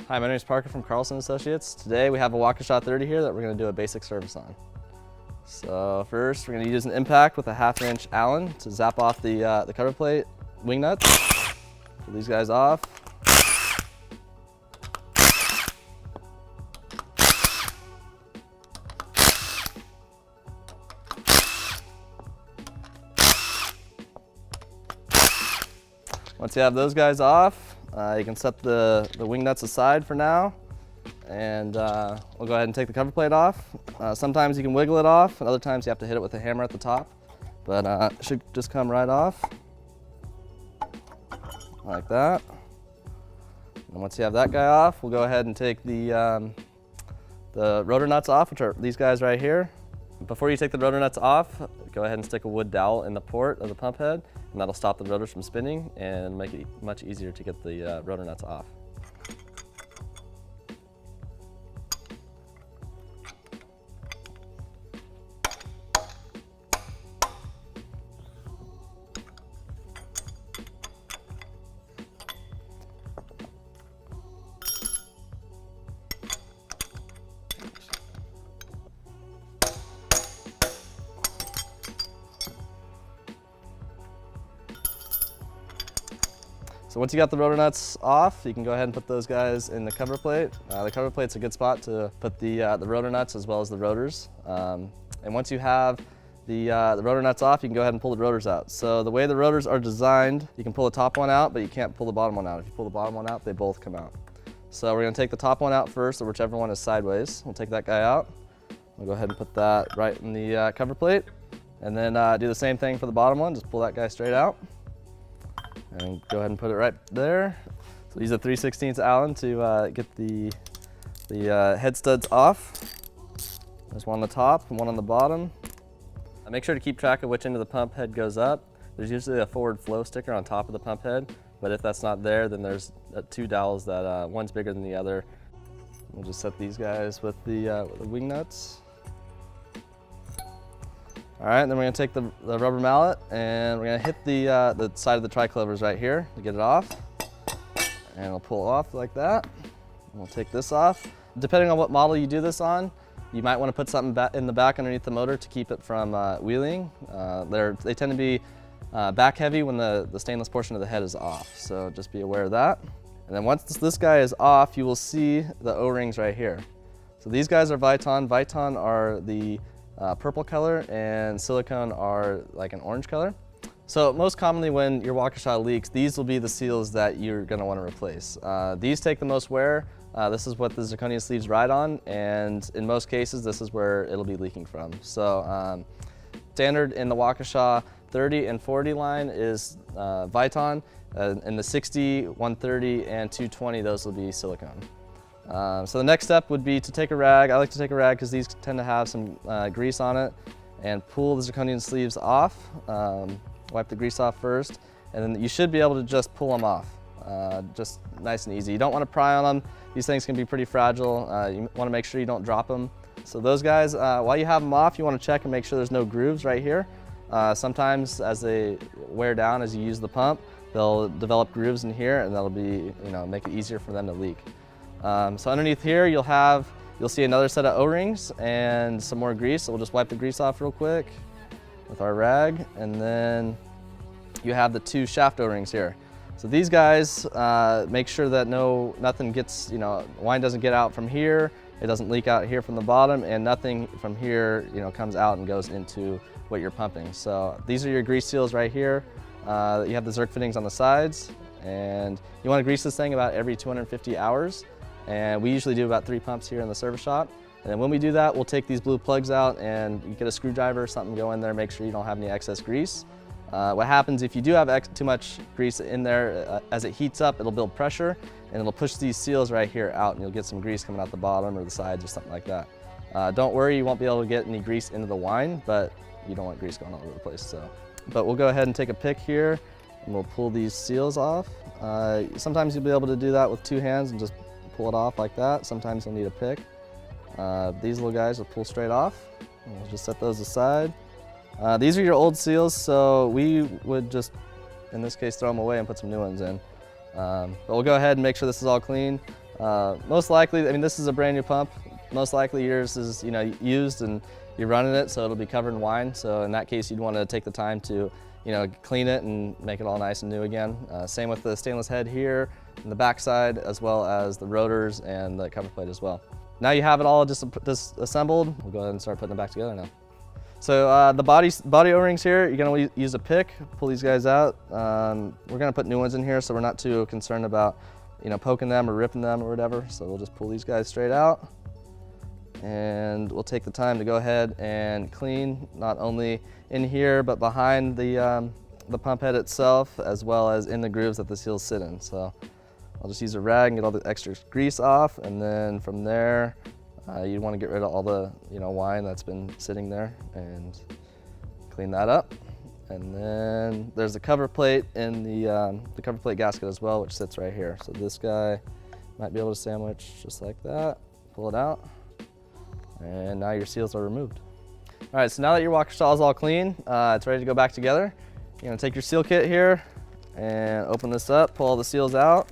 Hi, my name is Parker from Carlsen Associates. Today we have a Waukesha 30 here that we're going to do a basic service on. So first we're going to use an impact with a 1/2 inch Allen to zap off the cover plate wing nuts. Pull these guys off. Once you have those guys off, you can set the wing nuts aside for now, and we'll go ahead and take the cover plate off. Sometimes you can wiggle it off, and other times you have to hit it with a hammer at the top, but it should just come right off, like that. And once you have that guy off, we'll go ahead and take the rotor nuts off, which are these guys right here. Before you take the rotor nuts off, go ahead and stick a wood dowel in the port of the pump head, and that'll stop the rotors from spinning and make it much easier to get the rotor nuts off. So once you got the rotor nuts off, you can go ahead and put those guys in the cover plate. The cover plate's a good spot to put the rotor nuts as well as the rotors. And once you have the rotor nuts off, you can go ahead and pull the rotors out. So the way the rotors are designed, you can pull the top one out, but you can't pull the bottom one out. If you pull the bottom one out, they both come out. So we're gonna take the top one out first, or whichever one is sideways. We'll take that guy out. We'll go ahead and put that right in the cover plate. And then do the same thing for the bottom one, just pull that guy straight out. And go ahead and put it right there. So use a 3/16 Allen to get the head studs off. There's one on the top and one on the bottom. Make sure to keep track of which end of the pump head goes up. There's usually a forward flow sticker on top of the pump head, but if that's not there, then there's 2 dowels that one's bigger than the other. We'll just set these guys with the wing nuts. All right, then we're gonna take the rubber mallet and we're gonna hit the side of the triclovers right here to get it off. And we'll pull off like that. And we'll take this off. Depending on what model you do this on, you might wanna put something in the back underneath the motor to keep it from wheeling. They tend to be back heavy when the stainless portion of the head is off, so just be aware of that. And then once this guy is off, you will see the O-rings right here. So these guys are Viton. Viton are the purple color, and silicone are like an orange color. So most commonly when your Waukesha leaks, these will be the seals that you're going to want to replace. These take the most wear. This is what the zirconia sleeves ride on, and in most cases this is where it'll be leaking from. So standard in the Waukesha 30 and 40 line is Viton. In the 60, 130, and 220, those will be silicone. So the next step would be to take a rag. I like to take a rag because these tend to have some grease on it, and pull the zirconium sleeves off. Wipe the grease off first, and then you should be able to just pull them off. Just nice and easy. You don't want to pry on them. These things can be pretty fragile. You want to make sure you don't drop them. So those guys, while you have them off, you want to check and make sure there's no grooves right here. Sometimes as they wear down as you use the pump, they'll develop grooves in here, and that'll be, make it easier for them to leak. So underneath here, you'll see another set of O-rings and some more grease. So we'll just wipe the grease off real quick with our rag, and then you have the 2 shaft O-rings here. So these guys, make sure that nothing gets, wine doesn't get out from here, it doesn't leak out here from the bottom, and nothing from here, comes out and goes into what you're pumping. So these are your grease seals right here. You have the Zerk fittings on the sides, and you want to grease this thing about every 250 hours. And we usually do about 3 pumps here in the service shop. And then when we do that, we'll take these blue plugs out, and you get a screwdriver or something, go in there, make sure you don't have any excess grease. What happens if you do have too much grease in there, as it heats up, it'll build pressure, and it'll push these seals right here out, and you'll get some grease coming out the bottom or the sides or something like that. Don't worry, you won't be able to get any grease into the wine, but you don't want grease going all over the place. But we'll go ahead and take a pick here, and we'll pull these seals off. Sometimes you'll be able to do that with 2 hands and just pull it off like that. Sometimes you'll need a pick. These little guys will pull straight off. We'll just set those aside. These are your old seals, so we would just, in this case, throw them away and put some new ones in. But we'll go ahead and make sure this is all clean. Most likely, I mean, this is a brand new pump. Most likely yours is, used and you're running it, so it'll be covered in wine. So in that case, you'd want to take the time to, clean it and make it all nice and new again. Same with the stainless head here, and the backside, as well as the rotors and the cover plate as well. Now you have it all disassembled. We'll go ahead and start putting it back together now. So the body O-rings here, you're gonna use a pick, pull these guys out. We're gonna put new ones in here, so we're not too concerned about, poking them or ripping them or whatever. So we'll just pull these guys straight out. And we'll take the time to go ahead and clean not only in here, but behind the pump head itself, as well as in the grooves that the seals sit in. So I'll just use a rag and get all the extra grease off, and then from there, you want to get rid of all the wine that's been sitting there and clean that up. And then there's the cover plate in the cover plate gasket as well, which sits right here. So this guy might be able to sandwich just like that. Pull it out, and now your seals are removed. All right, so now that your washer stall is all clean, it's ready to go back together. You're gonna take your seal kit here and open this up, pull all the seals out.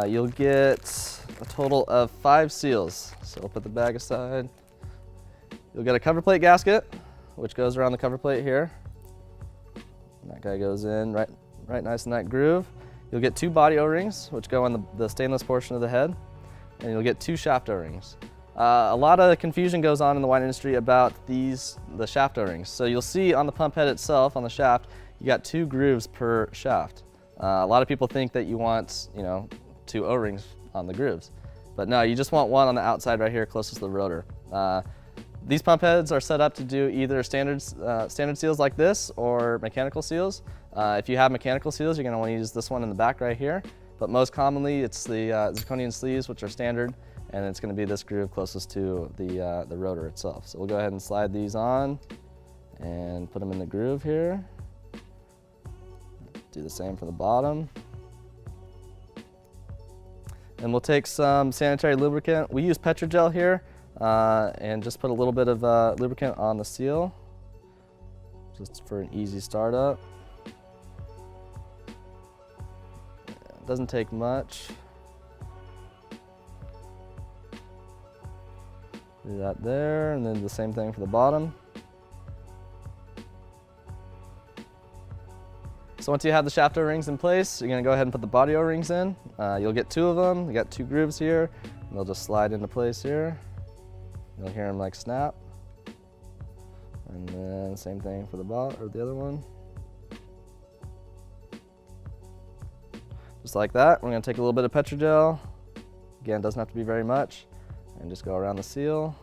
You'll get a total of 5 seals. So I'll put the bag aside. You'll get a cover plate gasket, which goes around the cover plate here. And that guy goes in right nice in that groove. You'll get 2 body O-rings, which go on the stainless portion of the head. And you'll get 2 shaft O-rings. A lot of confusion goes on in the wine industry about the shaft O-rings. So you'll see on the pump head itself, on the shaft, you got 2 grooves per shaft. A lot of people think that you want, 2 O-rings on the grooves. But no, you just want one on the outside right here closest to the rotor. These pump heads are set up to do either standard seals like this or mechanical seals. If you have mechanical seals, you're going to want to use this one in the back right here. But most commonly, it's the zirconian sleeves, which are standard, and it's going to be this groove closest to the rotor itself. So we'll go ahead and slide these on and put them in the groove here. Do the same for the bottom. And we'll take some sanitary lubricant. We use Petrogel here, and just put a little bit of lubricant on the seal, just for an easy startup. It doesn't take much. Do that there, and then the same thing for the bottom. So once you have the shaft O-rings in place, you're gonna go ahead and put the body O-rings in. You'll get 2 of them. You got 2 grooves here, and they'll just slide into place here. You'll hear them like snap. And then same thing for the other one. Just like that. We're gonna take a little bit of Petrogel. Again, doesn't have to be very much. And just go around the seal.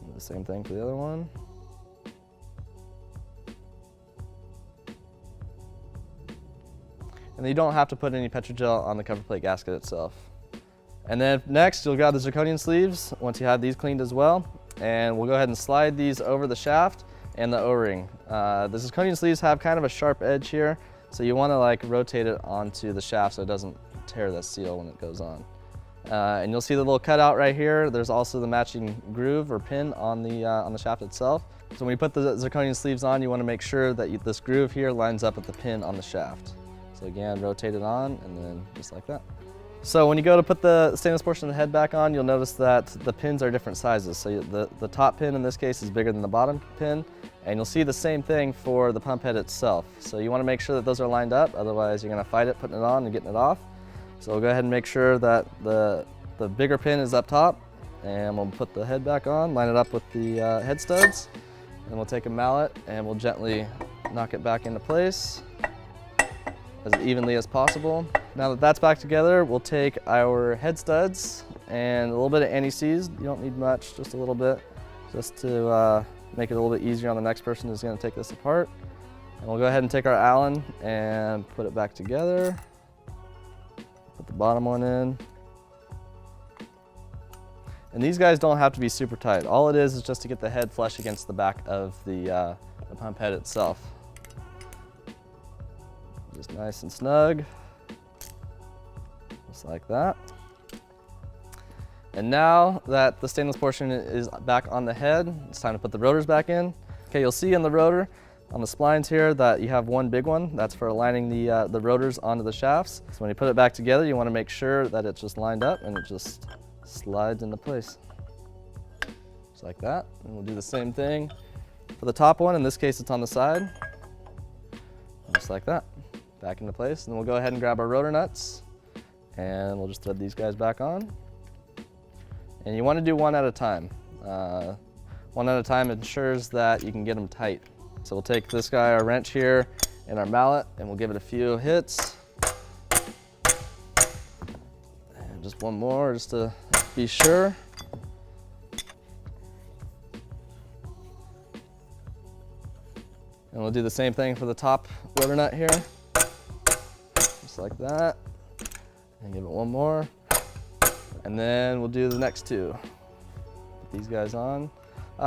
And the same thing for the other one. And then you don't have to put any Petrogel on the cover plate gasket itself. And then next, you'll grab the zirconian sleeves once you have these cleaned as well. And we'll go ahead and slide these over the shaft and the O-ring. The zirconian sleeves have kind of a sharp edge here, so you want to rotate it onto the shaft so it doesn't tear the seal when it goes on. And you'll see the little cutout right here. There's also the matching groove or pin on the shaft itself. So when you put the zirconian sleeves on, you want to make sure that this groove here lines up with the pin on the shaft. So again, rotate it on, and then just like that. So when you go to put the stainless portion of the head back on, you'll notice that the pins are different sizes. So the top pin in this case is bigger than the bottom pin, and you'll see the same thing for the pump head itself. So you want to make sure that those are lined up, otherwise you're going to fight it putting it on and getting it off. So we'll go ahead and make sure that the bigger pin is up top, and we'll put the head back on, line it up with the head studs, and we'll take a mallet and we'll gently knock it back into place as evenly as possible. Now that that's back together, we'll take our head studs and a little bit of anti-seize. You don't need much, just a little bit, just to make it a little bit easier on the next person who's gonna take this apart. And we'll go ahead and take our Allen and put it back together. Put the bottom one in. And these guys don't have to be super tight. All it is just to get the head flush against the back of the pump head itself. Just nice and snug, just like that. And now that the stainless portion is back on the head, it's time to put the rotors back in. Okay, you'll see in the rotor on the splines here that you have one big one. That's for aligning the rotors onto the shafts. So when you put it back together, you want to make sure that it's just lined up and it just slides into place. Just like that. And we'll do the same thing for the top one. In this case, it's on the side. Just like that. Back into place. And then we'll go ahead and grab our rotor nuts and we'll just thread these guys back on. And you want to do one at a time. One at a time ensures that you can get them tight. So we'll take this guy, our wrench here, and our mallet, and we'll give it a few hits. And just one more, just to be sure. And we'll do the same thing for the top rotor nut here. Just like that. And give it one more. And then we'll do the next two. Put these guys on.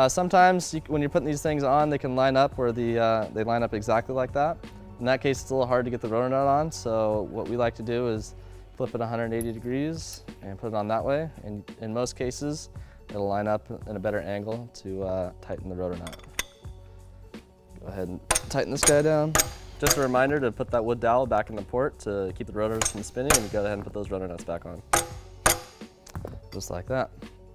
Sometimes when you're putting these things on, they can line up where they line up exactly like that. In that case, it's a little hard to get the rotor nut on, so what we like to do is flip it 180 degrees and put it on that way. And in most cases, it'll line up in a better angle to tighten the rotor nut. Go ahead and tighten this guy down. Just a reminder to put that wood dowel back in the port to keep the rotors from spinning, and go ahead and put those rotor nuts back on. Just like that.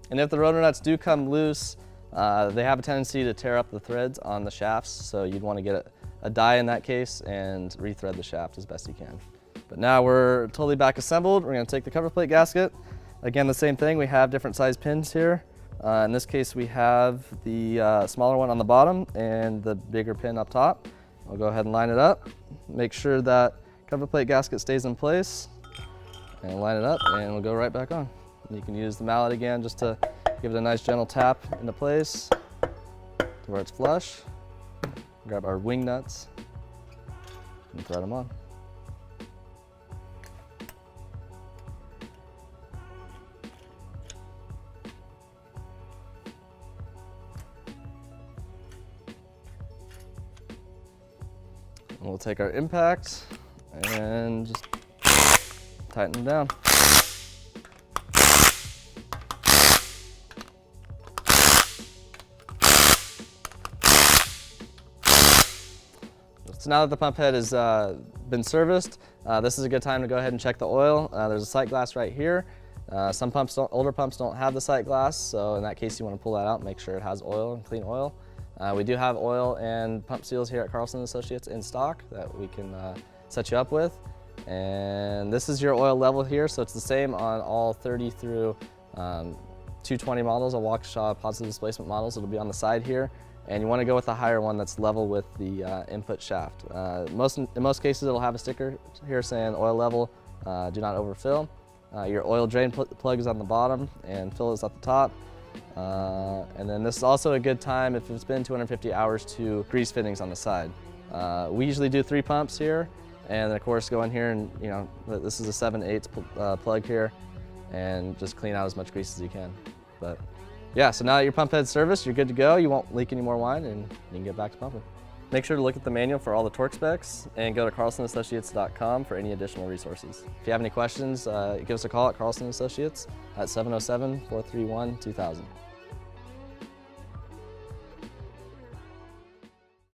And if the rotor nuts do come loose, they have a tendency to tear up the threads on the shafts, so you'd want to get a die in that case and rethread the shaft as best you can. But now we're totally back assembled. We're going to take the cover plate gasket. Again, the same thing. We have different size pins here. In this case, we have the smaller one on the bottom and the bigger pin up top. I'll go ahead and line it up. Make sure that cover plate gasket stays in place, and line it up, and we'll go right back on. And you can use the mallet again just to give it a nice gentle tap into place to where it's flush. Grab our wing nuts and thread them on. And we'll take our impact and just tighten them down. So now that the pump head has been serviced, this is a good time to go ahead and check the oil. There's a sight glass right here. Some pumps older pumps don't have the sight glass, so in that case you want to pull that out and make sure it has oil and clean oil. We do have oil and pump seals here at Carlsen Associates in stock that we can set you up with. And this is your oil level here, so it's the same on all 30 through 220 models, all Waukesha positive displacement models. It'll be on the side here. And you want to go with the higher one that's level with the input shaft. In most cases, it'll have a sticker here saying oil level, do not overfill. Your oil drain plug is on the bottom and fill is at the top. And then this is also a good time if it's been 250 hours to grease fittings on the side. We usually do 3 pumps here, and then of course go in here and, you know, this is a 7/8 plug here, and just clean out as much grease as you can. But yeah, so now that your pump head's serviced, you're good to go. You won't leak any more wine, and you can get back to pumping. Make sure to look at the manual for all the torque specs, and go to carlsenassociates.com for any additional resources. If you have any questions, give us a call at Carlsen Associates at 707-431-2000.